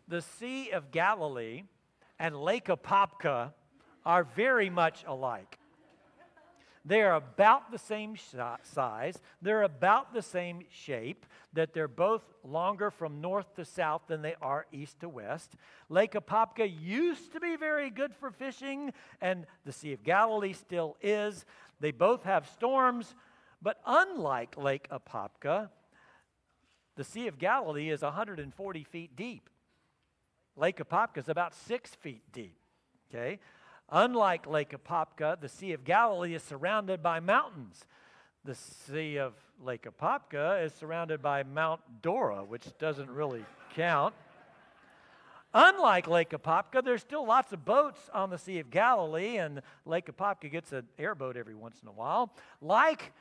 The Sea of Galilee and Lake Apopka are very much alike. They are about the same size. They're about the same shape, that they're both longer from north to south than they are east to west. Lake Apopka used to be very good for fishing, and the Sea of Galilee still is. They both have storms, but unlike Lake Apopka, the Sea of Galilee is 140 feet deep. Lake Apopka is about 6 feet deep, okay? Unlike Lake Apopka, the Sea of Galilee is surrounded by mountains. The Sea of Lake Apopka is surrounded by Mount Dora, which doesn't really count. Unlike Lake Apopka, there's still lots of boats on the Sea of Galilee, and Lake Apopka gets an airboat every once in a while. Like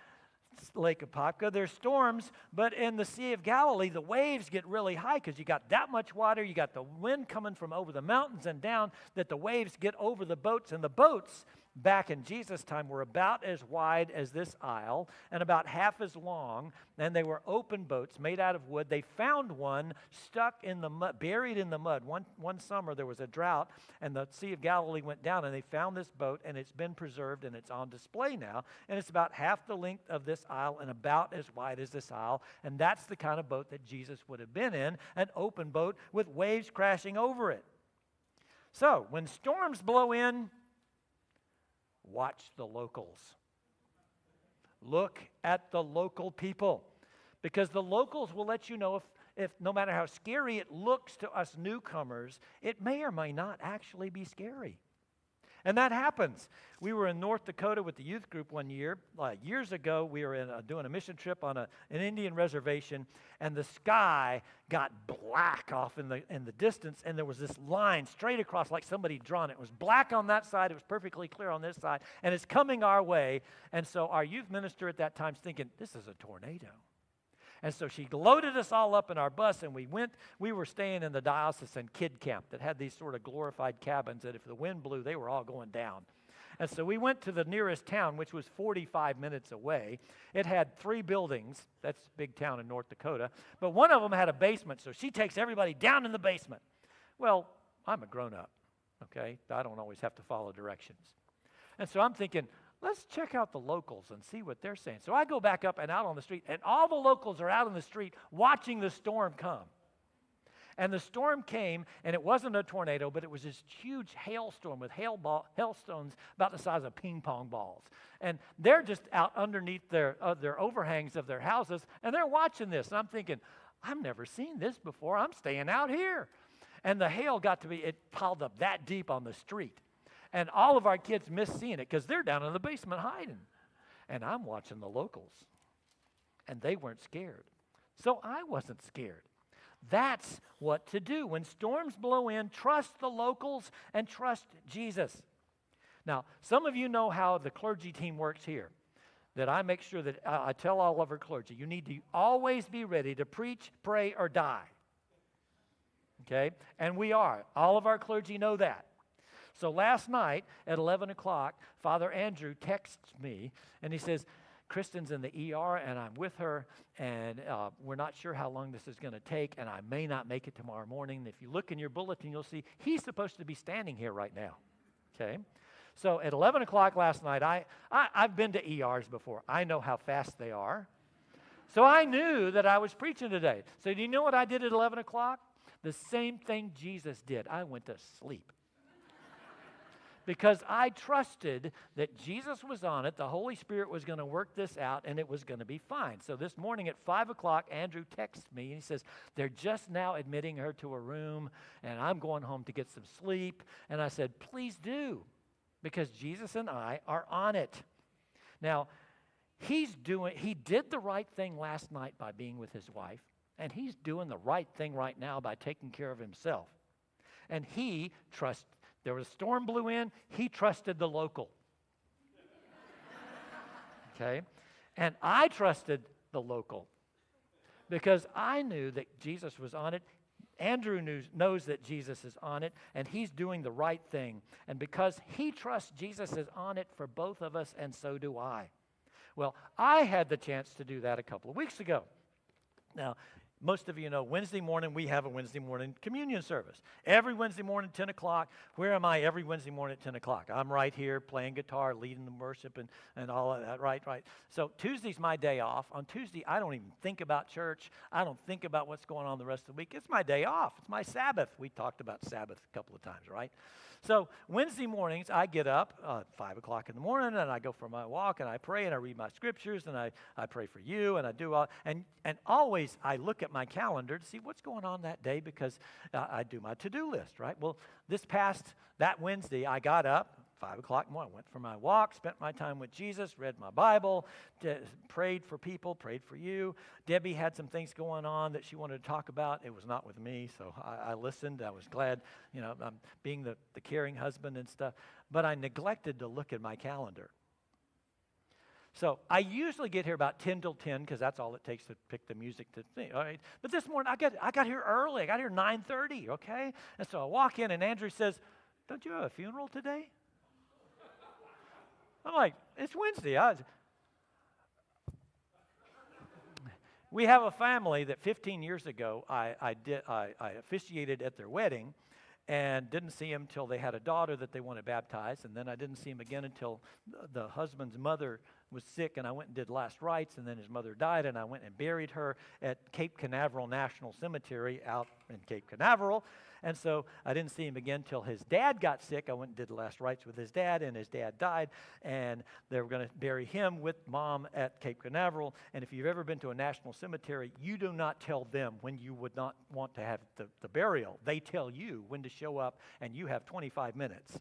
Lake Apopka, there's storms, but in the Sea of Galilee, the waves get really high because you got that much water, you got the wind coming from over the mountains and down, that the waves get over the boats, and the boats back in Jesus' time were about as wide as this aisle and about half as long, and they were open boats made out of wood. They found one stuck in the mud, buried in the mud. One summer there was a drought, and the Sea of Galilee went down, and they found this boat, and it's been preserved, and it's on display now, and it's about half the length of this aisle and about as wide as this aisle, and that's the kind of boat that Jesus would have been in, an open boat with waves crashing over it. So, when storms blow in, watch the locals. Look at the local people, because the locals will let you know if no matter how scary it looks to us newcomers, it may or may not actually be scary. And that happens. We were in North Dakota with the youth group one year. Years ago, we were doing a mission trip on an Indian reservation, and the sky got black off in the distance, and there was this line straight across like somebody drawn it. It was black on that side. It was perfectly clear on this side, and it's coming our way. And so our youth minister at that time is thinking, this is a tornado. And so she loaded us all up in our bus, and we were staying in the diocesan kid camp that had these sort of glorified cabins that if the wind blew, they were all going down. And so we went to the nearest town, which was 45 minutes away. It had 3 buildings. That's a big town in North Dakota. But one of them had a basement, so she takes everybody down in the basement. Well, I'm a grown-up, okay? I don't always have to follow directions. And so I'm thinking, let's check out the locals and see what they're saying. So I go back up and out on the street, and all the locals are out on the street watching the storm come. And the storm came, and it wasn't a tornado, but it was this huge hailstorm with hailstones about the size of ping pong balls. And they're just out underneath their overhangs of their houses, and they're watching this. And I'm thinking, I've never seen this before. I'm staying out here. And the hail it piled up that deep on the street. And all of our kids missed seeing it because they're down in the basement hiding. And I'm watching the locals. And they weren't scared. So I wasn't scared. That's what to do. When storms blow in, trust the locals and trust Jesus. Now, some of you know how the clergy team works here. That I make sure that I tell all of our clergy, you need to always be ready to preach, pray, or die. Okay? And we are. All of our clergy know that. So last night at 11 o'clock, Father Andrew texts me, and he says, Kristen's in the ER, and I'm with her, and we're not sure how long this is going to take, and I may not make it tomorrow morning. If you look in your bulletin, you'll see he's supposed to be standing here right now, okay? So at 11 o'clock last night, I've been to ERs before. I know how fast they are. So I knew that I was preaching today. So do you know what I did at 11 o'clock? The same thing Jesus did. I went to sleep. Because I trusted that Jesus was on it, the Holy Spirit was going to work this out, and it was going to be fine. So this morning at 5 o'clock, Andrew texts me, and he says, they're just now admitting her to a room, and I'm going home to get some sleep. And I said, please do, because Jesus and I are on it. Now, he did the right thing last night by being with his wife, and he's doing the right thing right now by taking care of himself. And he trusts. There was a storm blew in, he trusted the local. Okay? And I trusted the local because I knew that Jesus was on it. Andrew knows that Jesus is on it, and he's doing the right thing. And because he trusts Jesus is on it for both of us, and so do I. Well, I had the chance to do that a couple of weeks ago. Now, most of you know, Wednesday morning, we have a Wednesday morning communion service. Every Wednesday morning, 10 o'clock. Where am I every Wednesday morning at 10 o'clock? I'm right here playing guitar, leading the worship, and all of that, right? So Tuesday's my day off. On Tuesday, I don't even think about church. I don't think about what's going on the rest of the week. It's my day off. It's my Sabbath. We talked about Sabbath a couple of times, right? So Wednesday mornings, I get up 5 o'clock in the morning, and I go for my walk, and I pray, and I read my scriptures, and I pray for you, and I do all, and always I look at my calendar to see what's going on that day, because I do my to-do list, right? Well, that Wednesday, I got up 5 o'clock in the morning, went for my walk, spent my time with Jesus, read my Bible, prayed for people, prayed for you. Debbie had some things going on that she wanted to talk about. It was not with me, so I listened. I was glad, I'm being the caring husband and stuff. But I neglected to look at my calendar. So I usually get here about 10 till 10, because that's all it takes to pick the music to sing. All right? But this morning, I got here early. I got here 9:30, okay? And so I walk in, and Andrew says, "Don't you have a funeral today?" I'm like, "It's Wednesday." We have a family that 15 years ago, I officiated at their wedding, and didn't see him till they had a daughter that they wanted baptized, and then I didn't see him again until the husband's mother was sick, and I went and did last rites, and then his mother died, and I went and buried her at Cape Canaveral National Cemetery out in Cape Canaveral. And so I didn't see him again till his dad got sick. I went and did the last rites with his dad, and his dad died, and they were going to bury him with Mom at Cape Canaveral. And if you've ever been to a national cemetery, you do not tell them when you would not want to have the burial. They tell you when to show up, and you have 25 minutes.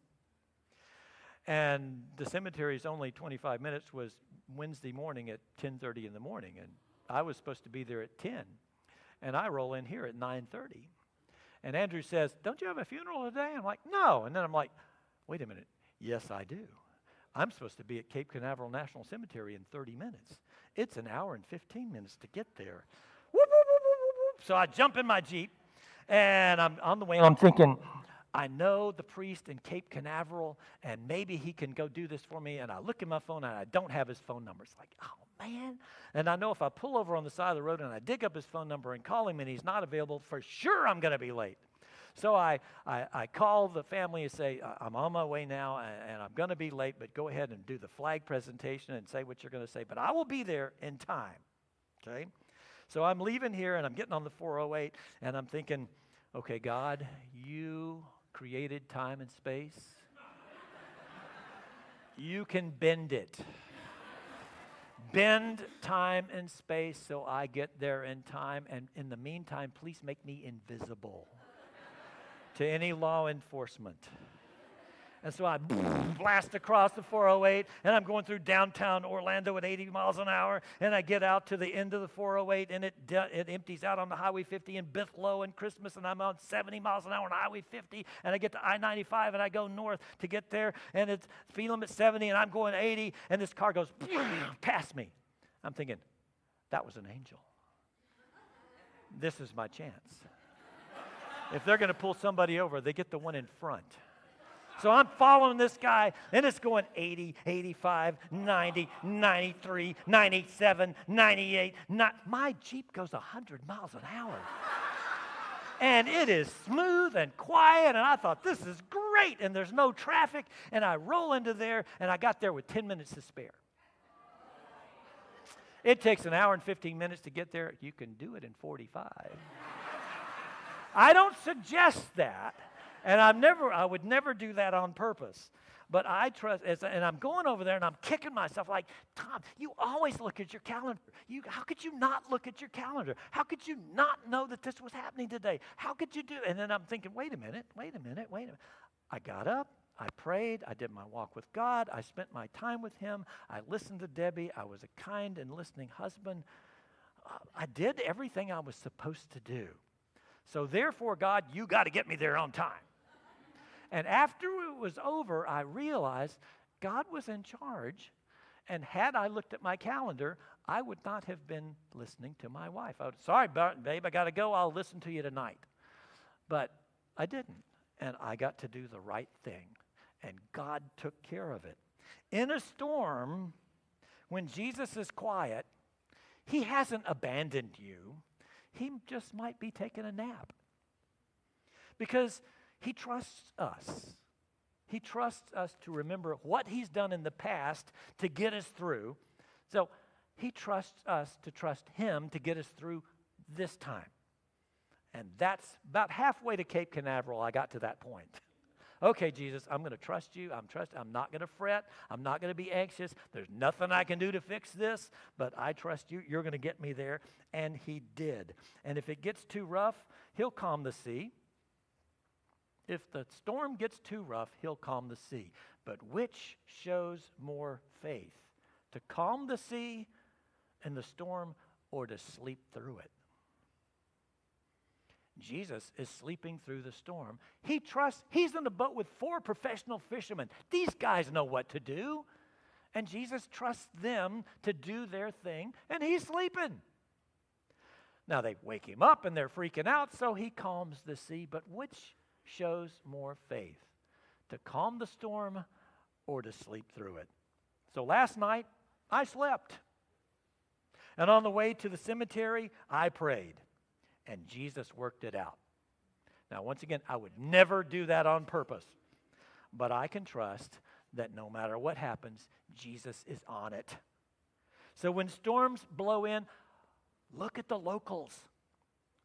And the cemetery's only 25 minutes was Wednesday morning at 10:30 in the morning, and I was supposed to be there at 10, and I roll in here at 9:30. And Andrew says, "Don't you have a funeral today?" I'm like, "No." And then I'm like, "Wait a minute. Yes, I do. I'm supposed to be at Cape Canaveral National Cemetery in 30 minutes. It's an hour and 15 minutes to get there." Whoop, whoop, whoop, whoop, whoop, whoop. So I jump in my Jeep, and I'm on the way, and I'm thinking, I know the priest in Cape Canaveral, and maybe he can go do this for me. And I look at my phone, and I don't have his phone number. It's like, oh, man. And I know if I pull over on the side of the road and I dig up his phone number and call him and he's not available, for sure I'm going to be late. So I call the family and say, "I'm on my way now, and I'm going to be late, but go ahead and do the flag presentation and say what you're going to say. But I will be there in time." Okay? So I'm leaving here, and I'm getting on the 408, and I'm thinking, okay, God, you created time and space. You can bend it. Bend time and space so I get there in time. And in the meantime, please make me invisible to any law enforcement. And so I blast across the 408, and I'm going through downtown Orlando at 80 miles an hour, and I get out to the end of the 408, and it empties out on the Highway 50 in Bithlo and Christmas, and I'm on 70 miles an hour on Highway 50, and I get to I-95, and I go north to get there, and it's speed limit 70, and I'm going 80, and this car goes past me. I'm thinking, that was an angel. This is my chance. If they're going to pull somebody over, they get the one in front. So I'm following this guy, and it's going 80, 85, 90, 93, 97, 98. My Jeep goes 100 miles an hour. And it is smooth and quiet, and I thought, this is great, and there's no traffic. And I roll into there, and I got there with 10 minutes to spare. It takes an hour and 15 minutes to get there. You can do it in 45. I don't suggest that. And I would never do that on purpose. But I trust, and I'm going over there, and I'm kicking myself like, Tom, you always look at your calendar. How could you not look at your calendar? How could you not know that this was happening today? How could you do it? And then I'm thinking, wait a minute. I got up, I prayed, I did my walk with God, I spent my time with him, I listened to Debbie, I was a kind and listening husband. I did everything I was supposed to do. So therefore, God, you got to get me there on time. And after it was over, I realized God was in charge. And had I looked at my calendar, I would not have been listening to my wife. I would, sorry, babe, I got to go. I'll listen to you tonight. But I didn't. And I got to do the right thing. And God took care of it. In a storm, when Jesus is quiet, he hasn't abandoned you. he just might be taking a nap. Because he trusts us. He trusts us to remember what he's done in the past to get us through. So he trusts us to trust him to get us through this time. And that's about halfway to Cape Canaveral. I got to that point. Okay, Jesus, I'm going to trust you. I'm not going to fret. I'm not going to be anxious. There's nothing I can do to fix this, but I trust you. You're going to get me there. And he did. And if it gets too rough, he'll calm the sea. If the storm gets too rough, he'll calm the sea. But which shows more faith? To calm the sea and the storm, or to sleep through it? Jesus is sleeping through the storm. He's in a boat with 4 professional fishermen. These guys know what to do. And Jesus trusts them to do their thing, and he's sleeping. Now they wake him up and they're freaking out, so he calms the sea. But which shows more faith? To calm the storm or to sleep through it? So last night, I slept. And on the way to the cemetery, I prayed. And Jesus worked it out. Now, once again, I would never do that on purpose. But I can trust that no matter what happens, Jesus is on it. So when storms blow in, look at the locals.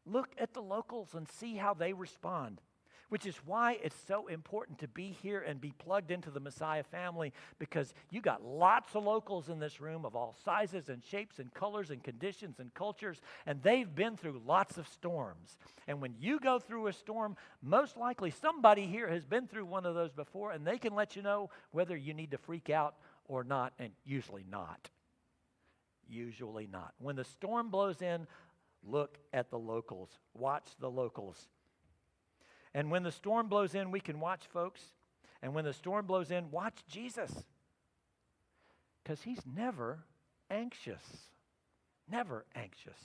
Look at the locals and see how they respond. Which is why it's so important to be here and be plugged into the Messiah family, because you got lots of locals in this room of all sizes and shapes and colors and conditions and cultures, and they've been through lots of storms. And when you go through a storm, most likely somebody here has been through one of those before, and they can let you know whether you need to freak out or not, and usually not. Usually not. When the storm blows in, look at the locals. Watch the locals. And when the storm blows in, we can watch folks. And when the storm blows in, watch Jesus. Because he's never anxious. Never anxious.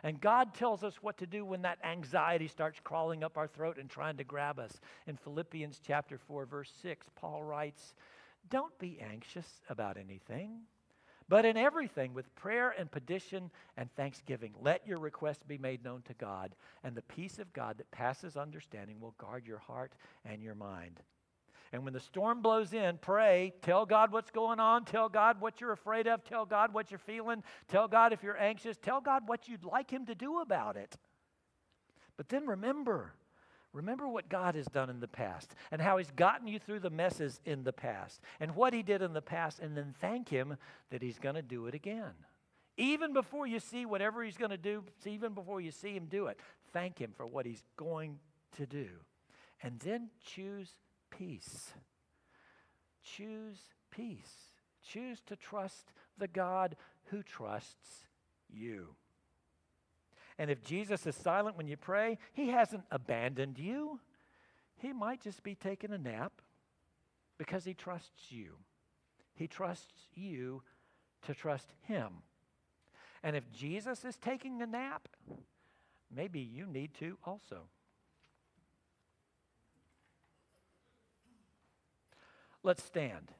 And God tells us what to do when that anxiety starts crawling up our throat and trying to grab us. In Philippians chapter 4, verse 6, Paul writes, "Don't be anxious about anything, but in everything, with prayer and petition and thanksgiving, let your requests be made known to God, and the peace of God that passes understanding will guard your heart and your mind." And when the storm blows in, pray, tell God what's going on, tell God what you're afraid of, tell God what you're feeling, tell God if you're anxious, tell God what you'd like him to do about it. But then remember what God has done in the past and how he's gotten you through the messes in the past and what he did in the past, and then thank him that he's going to do it again. Even before you see whatever he's going to do, even before you see him do it, thank him for what he's going to do. And then choose peace. Choose peace. Choose to trust the God who trusts you. And if Jesus is silent when you pray, he hasn't abandoned you. He might just be taking a nap because he trusts you. He trusts you to trust him. And if Jesus is taking a nap, maybe you need to also. Let's stand.